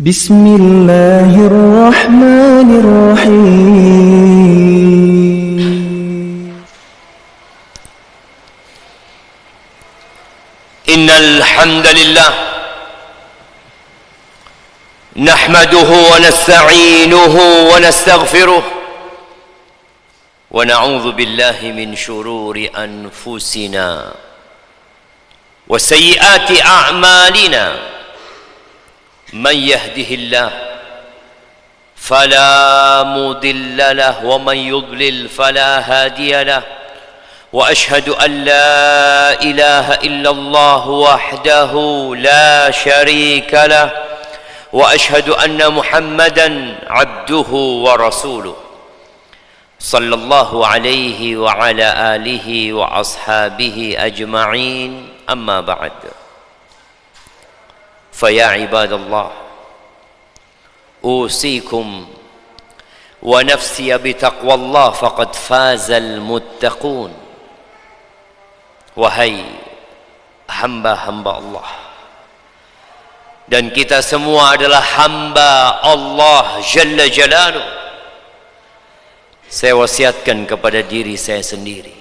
Bismillahirrahmanirrahim. Innal hamdalillah nahmaduhu wa nasta'inuhu wa nastaghfiruh wa na'udzu billahi min shururi anfusina wa sayyiati a'malina. Man yahdihillah fala mudilla lahu wa man yudlil fala hadiya lahu. Wa ashhadu an la ilaha illallah wahdahu la syarika lah wa ashhadu anna Muhammadan abduhu wa rasuluh sallallahu alaihi wa ala alihi wa ashabihi ajma'in. Amma ba'd. Faya ibadallah, usikum wa nafsi bitaqwallah faqad fazal muttaqun. Wahai hamba-hamba Allah, dan kita semua adalah hamba Allah Jalla Jalaluh, saya wasiatkan kepada diri saya sendiri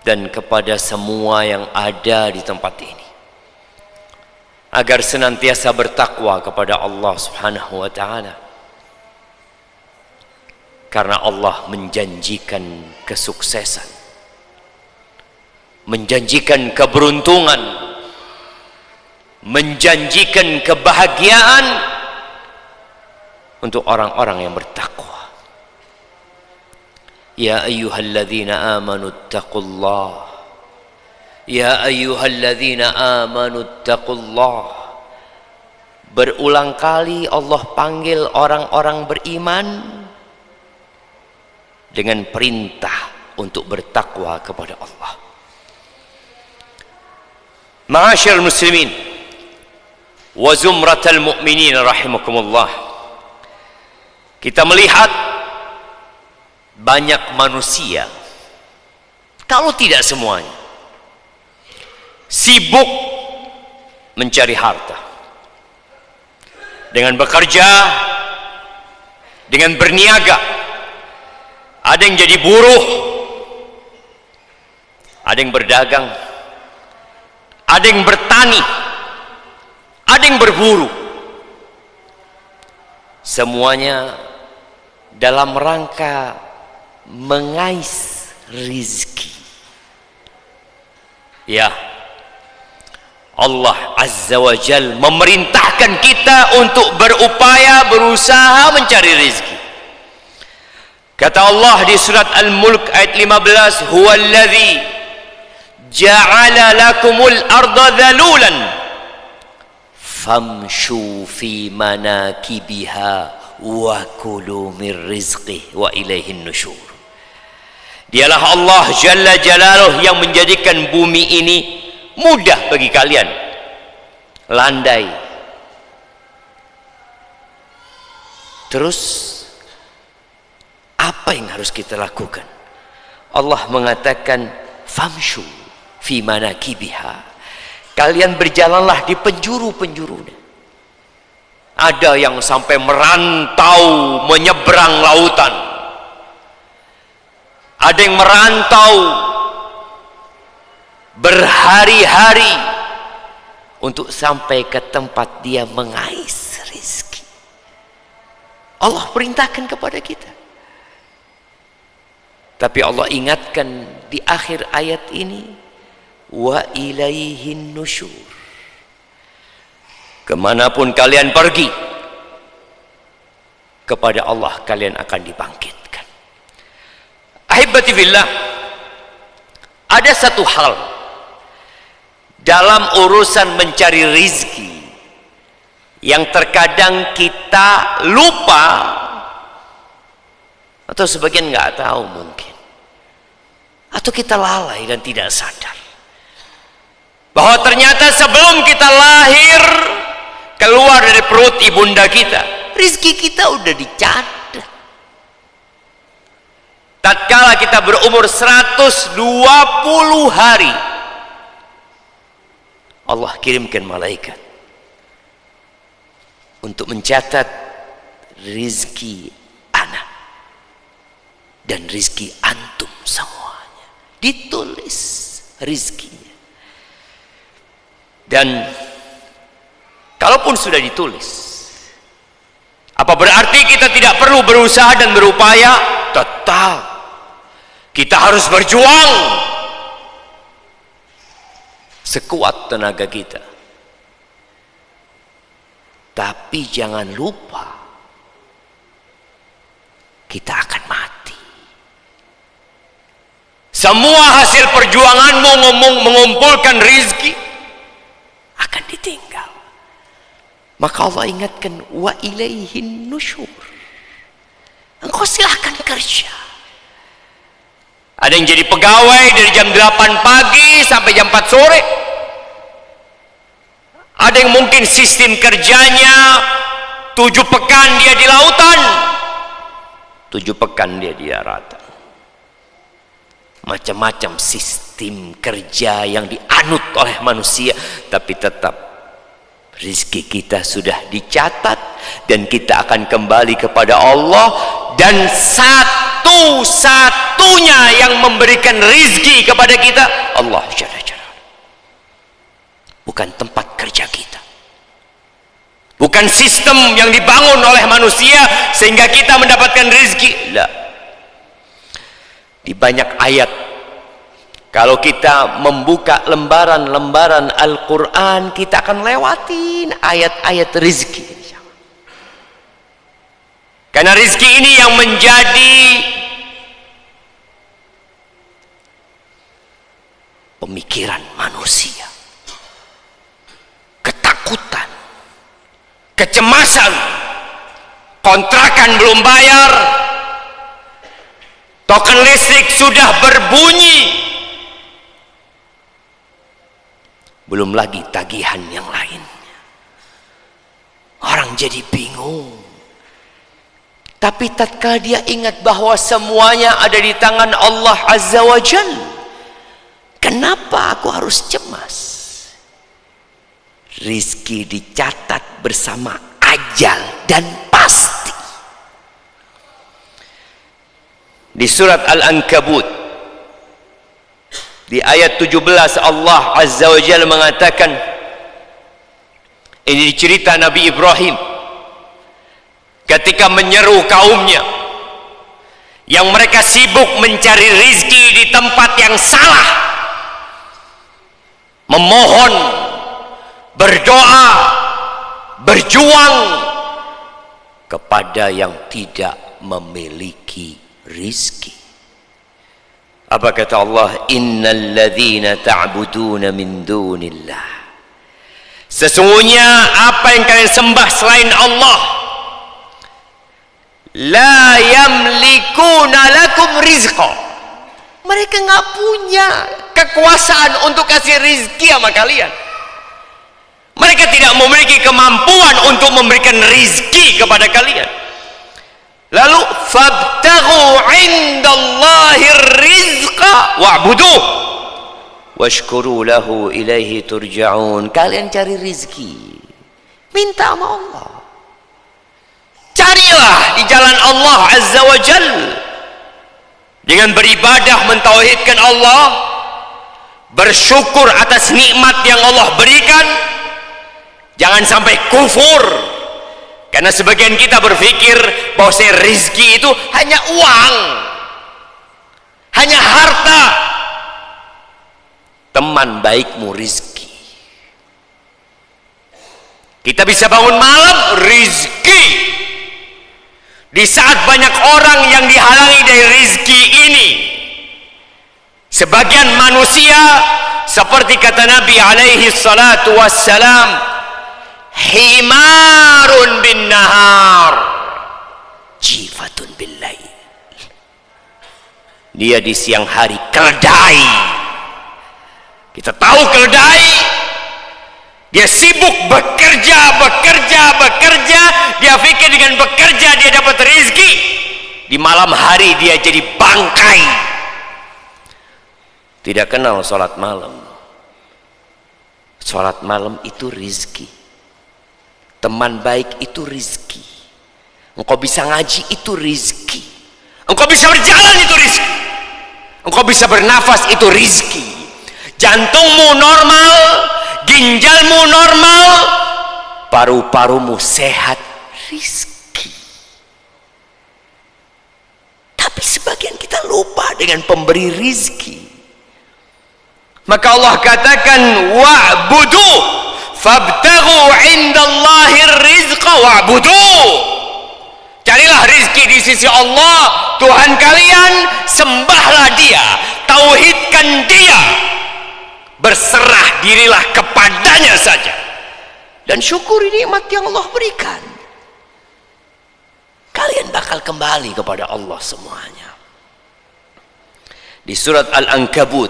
dan kepada semua yang ada di tempat ini agar senantiasa bertakwa kepada Allah Subhanahu wa ta'ala, karena Allah menjanjikan kesuksesan, menjanjikan keberuntungan, menjanjikan kebahagiaan untuk orang-orang yang bertakwa. Ya ayyuhalladzina amanu taqullah, ya ayyuhalladzina amanu taqullah. Berulang kali Allah panggil orang-orang beriman dengan perintah untuk bertakwa kepada Allah. Ma'asyiral muslimin wa zumratal mu'minin rahimakumullah, kita melihat banyak manusia, kalau tidak semuanya, sibuk mencari harta dengan bekerja, dengan berniaga. Ada yang jadi buruh, ada yang berdagang, ada yang bertani, ada yang berburu. Semuanya dalam rangka mengais rizki. Ya, Allah Azza wa Jal memerintahkan kita untuk berupaya, berusaha mencari rizki. Kata Allah di surat Al-Mulk ayat 15, huwallazi ja'ala lakumul arda dhalulan famshu fi manakibiha wa kulu min rizqih wa ilaihin nusyur. Dialah Allah Jalla Jalaluh yang menjadikan bumi ini mudah bagi kalian, landai. Terus apa yang harus kita lakukan? Allah mengatakan famshu fi manakibiha, kalian berjalanlah di penjuru-penjurunya. Ada yang sampai merantau menyeberang lautan, ada yang merantau berhari-hari untuk sampai ke tempat dia mengais rizki. Allah perintahkan kepada kita, tapi Allah ingatkan di akhir ayat ini, wa ilaihin nusyur. Kemanapun kalian pergi, kepada Allah kalian akan dibangkitkan. Ahibati fillah, ada satu hal dalam urusan mencari rizki yang terkadang kita lupa, atau sebagian nggak tahu mungkin, atau kita lalai dan tidak sadar bahwa ternyata sebelum kita lahir, keluar dari perut ibunda kita, rizki kita udah dicatat. Tatkala kita berumur 120 hari, Allah kirimkan malaikat untuk mencatat rizki ana dan rizki antum semuanya. Ditulis rizkinya. Dan kalaupun sudah ditulis, apa berarti kita tidak perlu berusaha dan berupaya? Tetap kita harus berjuang sekuat tenaga kita. Tapi jangan lupa, kita akan mati. Semua hasil perjuanganmu mengumpulkan rizki akan ditinggal. Maka Allah ingatkan, wa ilaihin nusyur. Engkau silahkan kerja. Ada yang jadi pegawai dari jam 8 pagi sampai jam 4 sore. Ada yang mungkin sistem kerjanya 7 pekan dia di lautan, 7 pekan dia di daratan. Macam-macam sistem kerja yang dianut oleh manusia, tapi tetap rizki kita sudah dicatat dan kita akan kembali kepada Allah. Dan satu-satunya yang memberikan rizki kepada kita Allah Jalla Jalla. Bukan tempat kerja kita, bukan sistem yang dibangun oleh manusia sehingga kita mendapatkan rizki. La. Di banyak ayat, kalau kita membuka lembaran-lembaran Al-Quran, kita akan lewatin ayat-ayat rizki. Karena rizki ini yang menjadi pemikiran manusia. Ketakutan, kecemasan, kontrakan belum bayar, token listrik sudah berbunyi, belum lagi tagihan yang lainnya. Orang jadi bingung. Tapi tatkala dia ingat bahwa semuanya ada di tangan Allah Azza wa Jalla, kenapa aku harus cemas? Rizki dicatat bersama ajal dan pasti. Di surat Al-Ankabut di ayat 17 Allah Azza wa Jalla mengatakan, ini cerita Nabi Ibrahim ketika menyeru kaumnya yang mereka sibuk mencari rizki di tempat yang salah, memohon, berdoa, berjuang kepada yang tidak memiliki rizki. Apa kata Allah? Innal ladzina ta'buduna min dunillah, sesungguhnya apa yang kalian sembah selain Allah, la yamlikuna lakum rizqa, mereka nggak punya kekuasaan untuk kasih rizki sama kalian. Mereka tidak memiliki kemampuan untuk memberikan rizki kepada kalian. Lalu fabtaghu indallahi rizqa wa'buduh washkuru lahu ilaihi turja'un. Kalian cari rizki, minta sama Allah, carilah di jalan Allah Azza wa Jal dengan beribadah, mentauhidkan Allah, bersyukur atas nikmat yang Allah berikan. Jangan sampai kufur, karena sebagian kita berpikir bahwa rizki itu hanya uang, hanya harta. Teman baikmu rizki. Kita bisa bangun malam, rizki. Di saat banyak orang yang dihalangi dari rizki ini, sebagian manusia seperti kata Nabi alaihi salatu wassalam, himarun bin nahar jifatun bil lail. Dia di siang hari keledai. Kita tahu keledai, dia sibuk bekerja. Dia pikir dengan bekerja dia dapat rezeki. Di malam hari dia jadi bangkai. Tidak kenal sholat malam. Sholat malam itu rezeki. Teman teman baik itu rizki. Engkau bisa ngaji itu rizki. Engkau bisa berjalan itu rizki. Engkau bisa bernafas itu rizki. Jantungmu normal, ginjalmu normal, paru-parumu sehat, rizki. Tapi sebagian kita lupa dengan pemberi rizki. Maka Allah katakan wa'budu fabtaghu indallahir rizqa wa'budu. Carilah rizki di sisi Allah Tuhan kalian, sembahlah Dia, tauhidkan Dia, berserah dirilah kepadanya saja, dan syukuri nikmat yang Allah berikan. Kalian bakal kembali kepada Allah semuanya. Di surat Al-Ankabut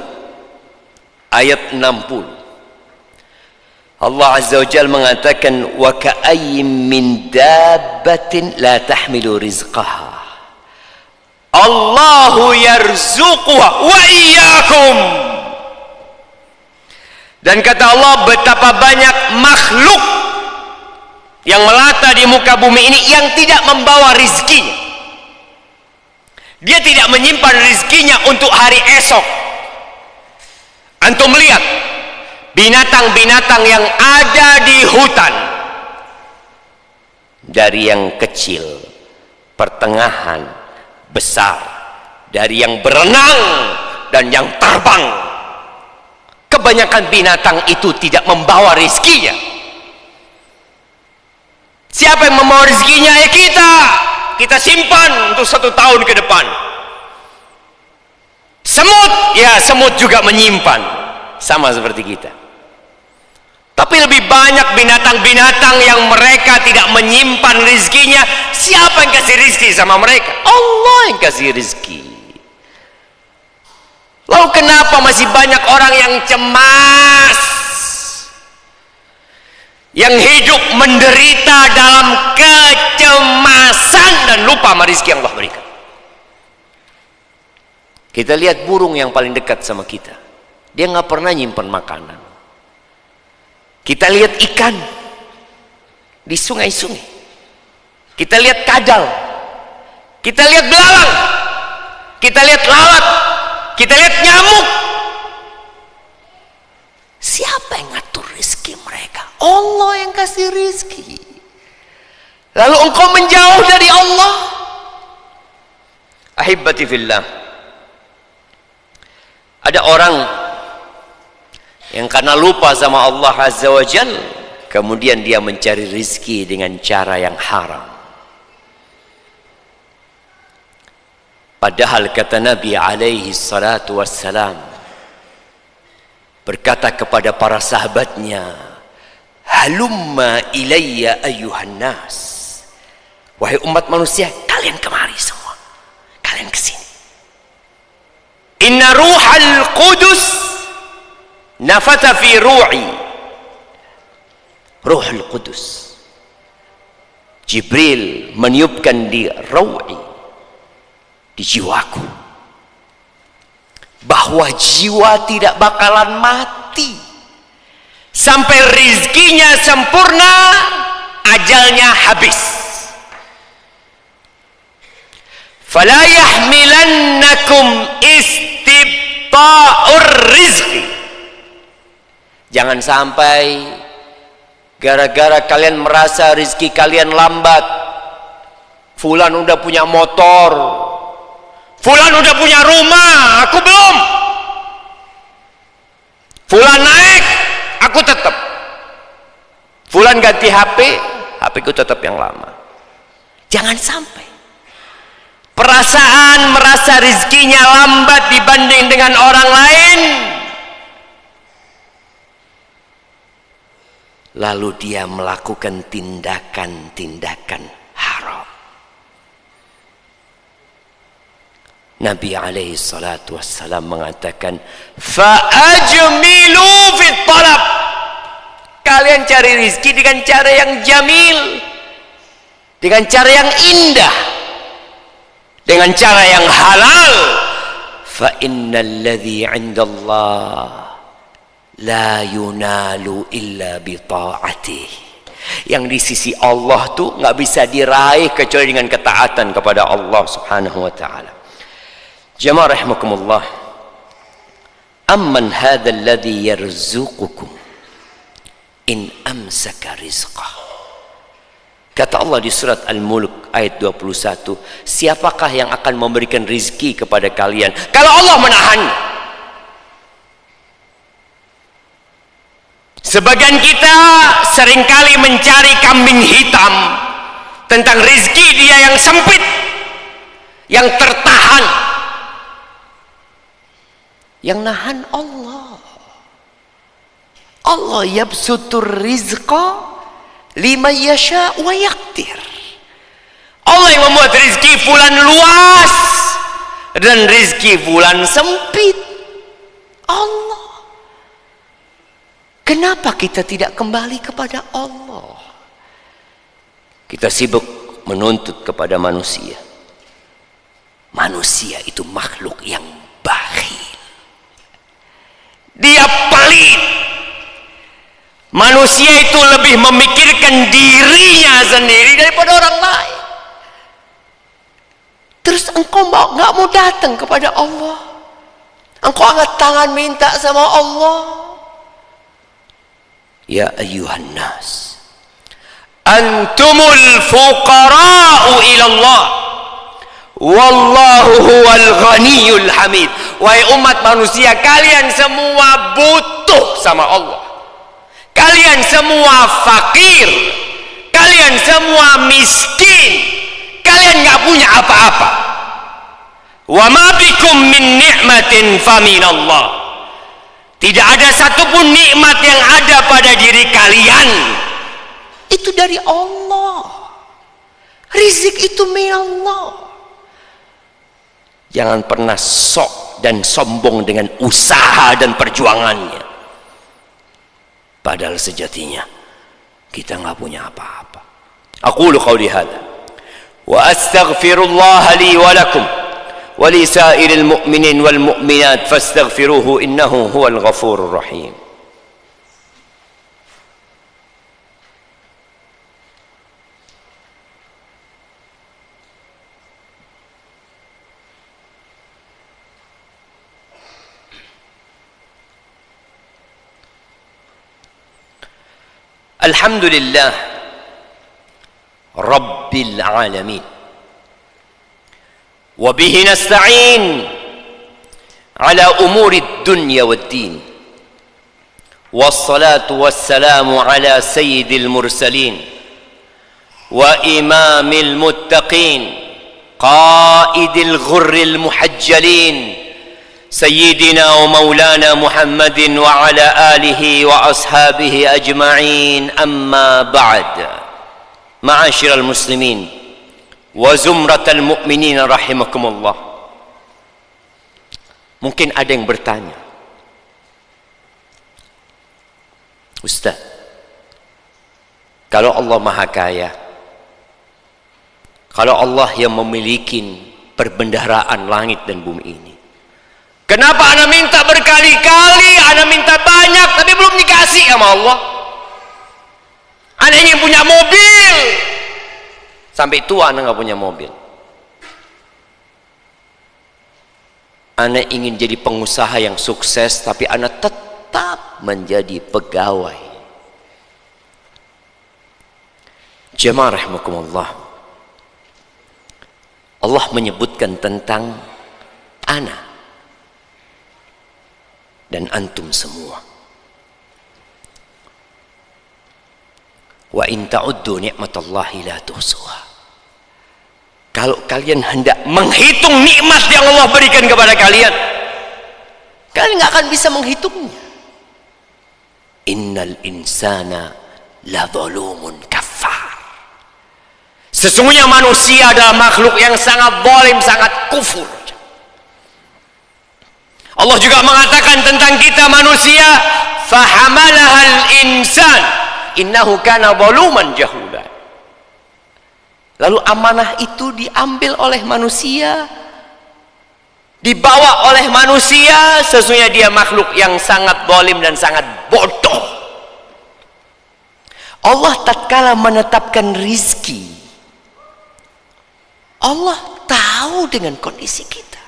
ayat 60 Allah Azza wa Jalla mengatakan wa ka'ayyin min dabbatin la tahmilu rizqaha Allahu yarzuquha wa iyyakum. Dan kata Allah, betapa banyak makhluk yang melata di muka bumi ini yang tidak membawa rizkinya. Dia tidak menyimpan rizkinya untuk hari esok. Antum lihat binatang-binatang yang ada di hutan, dari yang kecil, pertengahan, besar, dari yang berenang dan yang terbang. Kebanyakan binatang itu tidak membawa rizkinya. Siapa yang membawa rizkinya? Ya kita simpan untuk 1 tahun ke depan. Semut, ya semut juga menyimpan, sama seperti kita. Tapi lebih banyak binatang-binatang yang mereka tidak menyimpan rizkinya. Siapa yang kasih rizki sama mereka? Allah yang kasih rizki. Lalu kenapa masih banyak orang yang cemas, yang hidup menderita dalam kecemasan dan lupa sama rizki yang Allah berikan? Kita lihat burung yang paling dekat sama kita, dia nggak pernah nyimpan makanan. Kita lihat ikan di sungai-sungai, kita lihat kadal, kita lihat belalang, kita lihat lalat, kita lihat nyamuk. Siapa yang ngatur rezeki mereka? Allah yang kasih rezeki. Lalu engkau menjauh dari Allah. Ahibati fillah, ada orang yang karena lupa sama Allah Azza wa Jal, kemudian dia mencari rizki dengan cara yang haram. Padahal kata Nabi alaihi salatu wassalam, berkata kepada para sahabatnya, halumma ilayya ayyuhan nas, wahai umat manusia, kalian kemari semua, kalian kesini. Inna ruhal qudus nafatha fi ru'i. Ruhul Qudus, Jibril meniupkan di ru'i, di jiwaku, bahwa jiwa tidak bakalan mati sampai rizkinya sempurna, ajalnya habis. Fala yahmilannakum istibta'ur rizqi. Jangan sampai gara-gara kalian merasa rizki kalian lambat, fulan udah punya motor, fulan udah punya rumah, aku belum. Fulan naik, aku tetap. Fulan ganti HP, HP ku tetap yang lama. Jangan sampai perasaan merasa rizkinya lambat dibanding dengan orang lain, lalu dia melakukan tindakan-tindakan haram. Nabi alaihi salatu wassalam mengatakan, fa'ajmilu fit talab. Kalian cari rizki dengan cara yang jamil, dengan cara yang indah, dengan cara yang halal. Fa innal ladzi 'indallah la yunalu illa bi ta'atihi Yang di sisi Allah tuh nggak bisa diraih kecuali dengan ketaatan kepada Allah Subhanahu wa taala. Jamaah rahimakumullah. Amman hadzal ladzi yarzuqukum in amsaka rizqah. Kata Allah di surat Al-Mulk ayat 21, siapakah yang akan memberikan rizki kepada kalian kalau Allah menahan? Sebagian kita seringkali mencari kambing hitam tentang rizki dia yang sempit, yang tertahan. Yang nahan Allah. Allah yabsutur rizqa liman yasha wa yaqdir. Allah yang membuat rizki fulan luas dan rizki fulan sempit. Allah. Kenapa kita tidak kembali kepada Allah? Kita sibuk menuntut kepada manusia. Manusia itu makhluk yang bakhil. Dia pelit. Manusia itu lebih memikirkan dirinya sendiri daripada orang lain. Terus engkau nggak mau datang kepada Allah. Engkau angkat tangan minta sama Allah. Ya ayyuhan nas, antumul fuqara'u ila Allah. Wallahu huwal ghaniyul hamid. Wahai umat manusia, kalian semua butuh sama Allah. Kalian semua fakir. Kalian semua miskin. Kalian nggak punya apa-apa. Wa ma bikum min ni'matin faminallah. Tidak ada satupun nikmat yang ada pada diri kalian. Itu dari Allah. Rizki itu milik Allah. Jangan pernah sok dan sombong dengan usaha dan perjuangannya. Padahal sejatinya kita nggak punya apa-apa. Aqulu qawli hadza wa astaghfirullah li wa lakum wa li sa'iril mu'minin wal mu'minat fastaghfiruhu innahu huwal ghafurur rahim. Alhamdulillah Rabbil alamin wa bihi nasta'in ala umuri dunya wad din wassalatu wassalamu ala sayyidil mursalin wa imamil muttaqin qaidil ghurril muhajjalin سيدنا ومولانا محمد وعلى آله وأصحابه أجمعين أما بعد معاشر المسلمين وزمرة المؤمنين رحمكم الله. Mungkin ada yang bertanya, Ustaz, kalau Allah Maha Kaya, kalau Allah yang memiliki perbendaharaan langit dan bumi ini, kenapa ana minta berkali-kali, ana minta banyak, tapi belum dikasih sama Allah? Ana ingin punya mobil, sampai tua ana nggak punya mobil. Ana ingin jadi pengusaha yang sukses, tapi ana tetap menjadi pegawai. Jemaah rahimakumullah, Allah menyebutkan tentang ana dan antum semua. Wa in ta'uddu ni'matallahi la tuhsuha. Kalau kalian hendak menghitung nikmat yang Allah berikan kepada kalian, kalian nggak akan bisa menghitungnya. Innal insana la zalumun kafar. Sesungguhnya manusia adalah makhluk yang sangat zalim, sangat kufur. Allah juga mengatakan tentang kita manusia, fahamalahal insan innahu kana zaluman jahula. Lalu amanah itu diambil oleh manusia, dibawa oleh manusia, sesungguhnya dia makhluk yang sangat zalim dan sangat bodoh. Allah tatkala menetapkan rizki, Allah tahu dengan kondisi kita.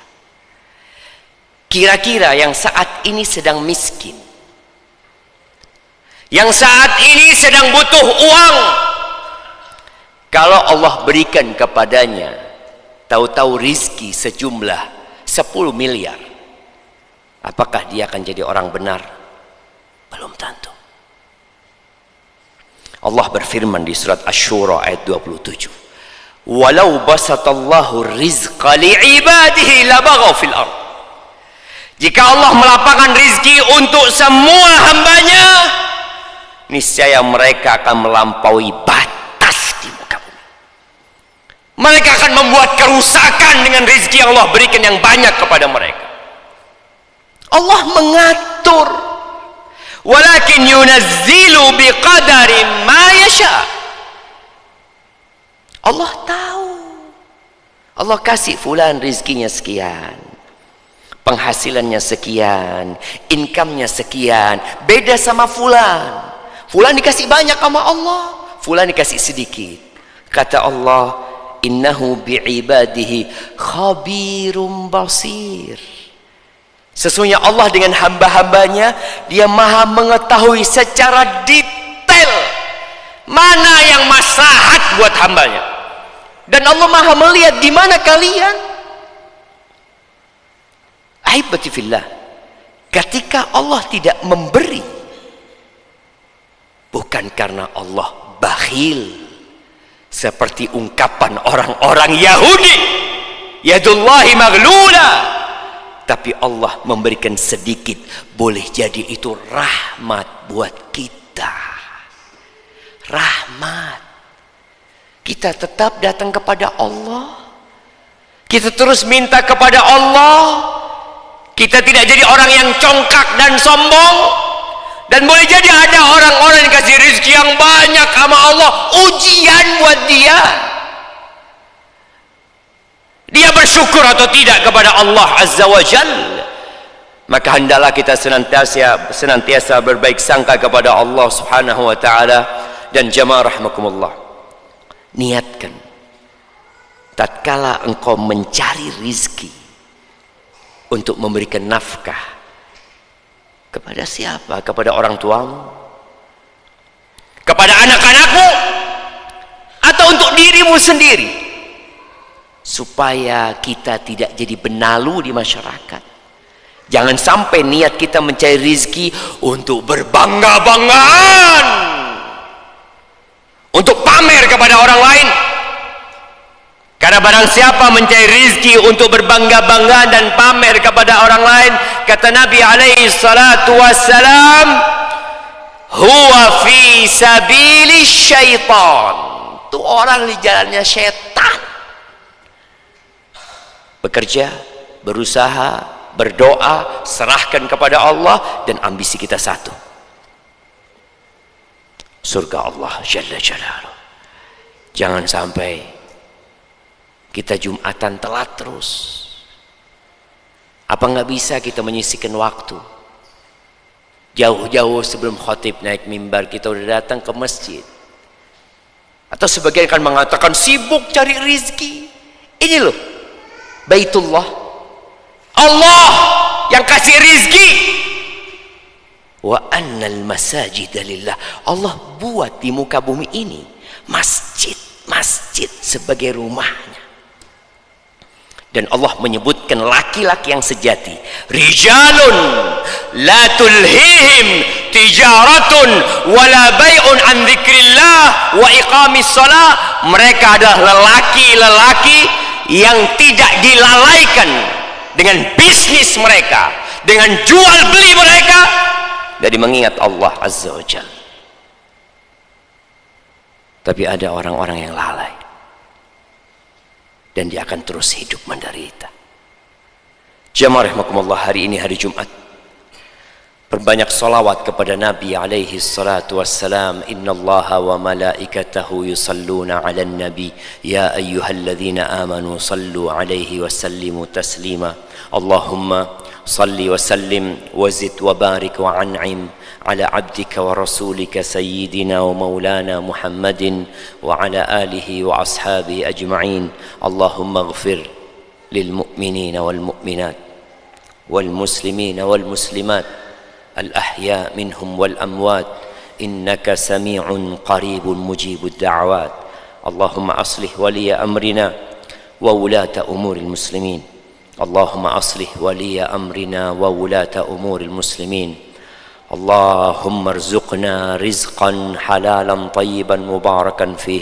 Kira-kira yang saat ini sedang miskin, yang saat ini sedang butuh uang, kalau Allah berikan kepadanya tahu-tahu rizki sejumlah 10 miliar, apakah dia akan jadi orang benar? Belum tentu. Allah berfirman di surat Asy-Syura ayat 27, walau basatallahu rizqa li'ibadihi labaghaw fil ardh. Jika Allah melapangkan rizki untuk semua hambanya, niscaya mereka akan melampaui batas di muka bumi. Mereka akan membuat kerusakan dengan rizki yang Allah berikan yang banyak kepada mereka. Allah mengatur, walakin yunazzilu biqadari ma yasha. Allah tahu. Allah kasih fulan rizkinya sekian, penghasilannya sekian, income-nya sekian, beda sama fulan. Fulan dikasih banyak sama Allah, fulan dikasih sedikit. Kata Allah, innahu bi'ibadihi khabirum basir. Sesungguhnya Allah dengan hamba-hambanya, dia maha mengetahui secara detail mana yang maslahat buat hambanya. Dan Allah maha melihat di mana kalian. Ahibati fillah, ketika Allah tidak memberi, bukan karena Allah bakhil seperti ungkapan orang-orang Yahudi, yadullahi maghlula, tapi Allah memberikan sedikit, boleh jadi itu rahmat buat kita. Rahmat. Kita tetap datang kepada Allah, kita terus minta kepada Allah. Kita tidak jadi orang yang congkak dan sombong. Dan boleh jadi ada orang-orang yang kasih rezeki yang banyak sama Allah, ujian buat dia. Dia bersyukur atau tidak kepada Allah Azza wa Jalla. Maka hendaklah kita senantiasa berbaik sangka kepada Allah Subhanahu wa taala. Dan jamaah rahimakumullah, niatkan tatkala engkau mencari rizki untuk memberikan nafkah kepada siapa? Kepada orang tuamu, kepada anak-anakmu, atau untuk dirimu sendiri, supaya kita tidak jadi benalu di masyarakat. Jangan sampai niat kita mencari rizki untuk berbangga-banggaan, untuk pamer kepada orang lain. Karena barang siapa mencari rizki untuk berbangga-banggaan dan pamer kepada orang lain, kata Nabi alaihi salatu wassalam, huwa fi sabili syaitan. Itu orang di jalannya syaitan. Bekerja, berusaha, berdoa, serahkan kepada Allah, dan ambisi kita satu, surga Allah Jalla Jalaluh. Jangan sampai kita Jumatan telat terus. Apa nggak bisa kita menyisihkan waktu? Jauh-jauh sebelum khatib naik mimbar, kita udah datang ke masjid. Atau sebagian kan mengatakan sibuk cari rizki. Ini loh, Baitullah, Allah yang kasih rizki. Wa annal masajida lillah. Allah buat di muka bumi ini masjid sebagai rumahnya. Dan Allah menyebutkan laki-laki yang sejati, rijalun la tulhihim tijaratun wala bai'un an dzikrillah wa iqamis shalah. Mereka adalah lelaki-lelaki yang tidak dilalaikan dengan bisnis mereka, dengan jual beli mereka, dari mengingat Allah Azza wa Jalla. Tapi ada orang-orang yang lalai, dan dia akan terus hidup menderita. Jamaah rahimakumullah, hari ini hari Jumat, perbanyak salawat kepada Nabi alaihi salatu wassalam. Innallaha wa malaikatahu yusalluna 'alan nabi ya ayyuhalladzina amanu sallu 'alaihi wa sallimu taslima. Allahumma صل وسلم وزد وبارك وأنعم على عبدك ورسولك سيدنا ومولانا محمد وعلى آله وأصحابه أجمعين. اللهم اغفر للمؤمنين والمؤمنات والمسلمين والمسلمات الأحياء منهم والأموات إنك سميع قريب مجيب الدعوات. اللهم أصلح ولي أمرنا وولاة أمور المسلمين. اللهم أصلح ولي أمرنا وولاة أمور المسلمين. اللهم ارزقنا رزقا حلالا طيبا مباركا فيه.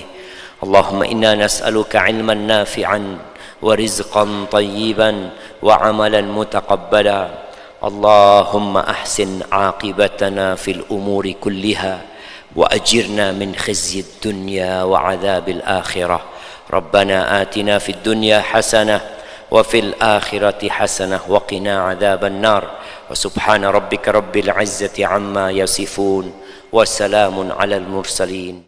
اللهم إنا نسألك علما نافعا ورزقا طيبا وعملا متقبلا. اللهم أحسن عاقبتنا في الأمور كلها وأجرنا من خزي الدنيا وعذاب الآخرة. ربنا آتنا في الدنيا حسنة وفي الآخرة حسنة وقنا عذاب النار. وسبحان ربك رب العزة عما يصفون وسلام على المرسلين.